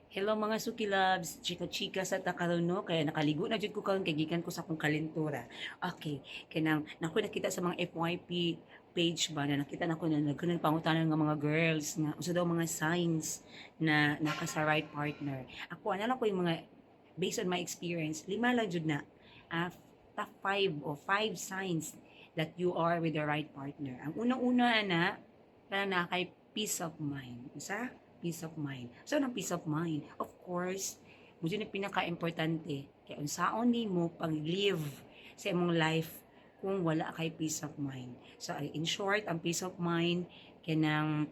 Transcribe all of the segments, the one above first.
Hello mga Suki Loves, chika-chika sa takaron no, kaya nakaligo na jud ko karon kay gikan ko sa akong kalentura. Okay, kanang nako nakita sa mga FYP page ba na nakita nako na nagkunang pangutanan nga mga girls nga usa daw mga signs na naka sa right partner. Ako ana lang ko yung mga based on my experience, lima lang jud na. Top 5 signs that you are with the right partner. Ang unang-una ana, na kay peace of mind. Isa? Peace of mind. So, ng peace of mind, of course, mo na pinaka-importante. Kaya unsaon nimo pag-live sa imong life kung wala kay peace of mind. So, in short, ang peace of mind, kanang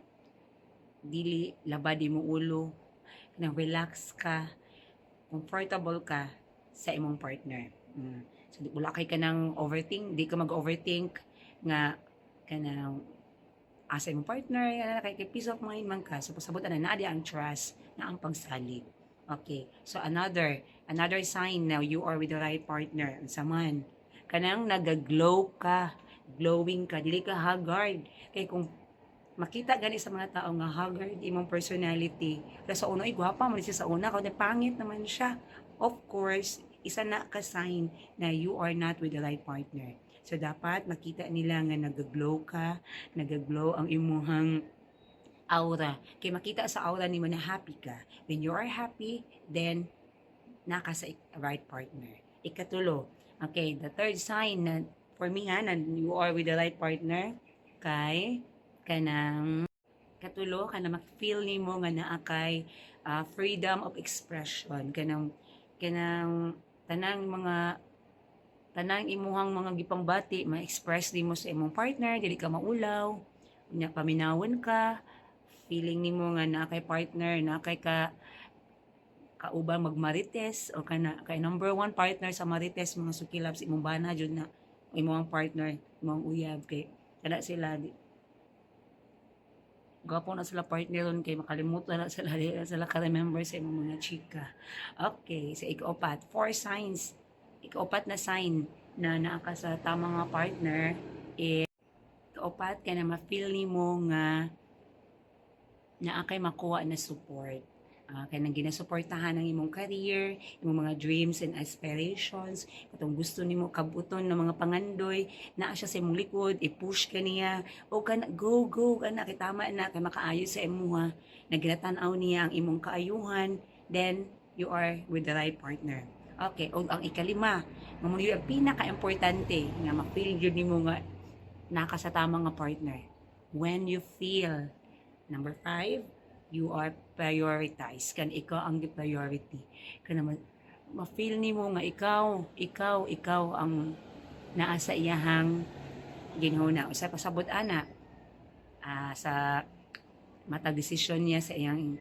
dili labad mo ulo, kanang relax ka, comfortable ka sa imong partner. So, wala kay kanang overthink, di ka mag-overthink nga kanang asa imong partner, kay peace of mind man ka. So, pasabutan na naadi ang trust na ang pagsalig. Okay. So, another sign na you are with the right partner. Ang saman, kanang nagaglow ka, glowing ka, dili ka haggard. Kay kung makita gani sa mga tao nga haggard imong personality, pero sa una, gwapa man siya sa una, kung pangit naman siya. Of course, isa na ka sign na you are not with the right partner. So, dapat makita nila nga nag-glow ka, nag-glow ang imuhang aura. Kaya makita sa aura ni mo na happy ka. When you are happy, then naka sa right partner. Ikatulo, okay, the third sign na for me nga, na you are with the right partner, kay kanang katulo, kanang mag-feel ni mo nga naa kay freedom of expression. Kanang tanang imuhang mga gipangbati ma-express nimo sa imong partner, dili ka maulaw, unya paminawon ka, feeling nimo nga naa kay partner, naa kay kaubang magmarites o kay number one partner sa marites mga sukilabs imong bana jud na imong partner, imong uyab kay kada sila gapo na sila partner ron kay makalimutan na sila ka-remember sa imong mga chika. Okay, sa ikaopat, 4 signs. Ikaopat na sign na naa ka sa tamang nga partner is ikaopat kay na ma-feel nimo nga naa kay makuha na support. Kaya nang ginasuportahan ng imong career, imong mga dreams and aspirations, katong gusto nimo kabuton ng mga pangandoy, naa siya sa imong likod, i-push ka niya, o kana, go, kana, kay tama na, kay makaayo sa imuha, naginatanaw niya ang imong kaayuhan, then you are with the right partner. Okay, o ang ikalima, nga mo yung pinaka-importante, nga ma-feel yun nimo nga naka sa tamang nga partner. When you feel, number 5, you are prioritized. Kan ikaw ang priority. Kan ma-feel nimo nga ikaw ang naa sa iyahang ginhuna. Usa pasabot ana sa matag desisyon niya sa iyang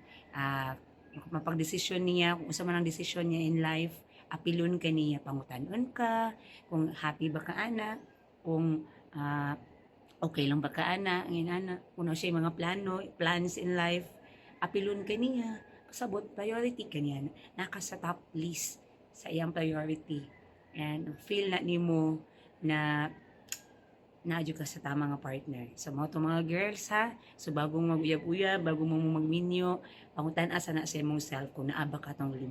mapagdesisyon niya kung usa man ang desisyon niya in life, apilon ka niya, pangutanon ka kung happy ba ka ana, kung okay lang ba ka ana, kung siya mga plans in life, apilon ka niya, pasabot, priority ka niya, naka sa top list sa iyang priority, and feel na nimo na naadyo ka sa tama nga partner. So, mga girls ha, so bagong mag-uyab-uyab, bago mo magminyo, pangutan asa na sa imong self kung naaba ka tong 5.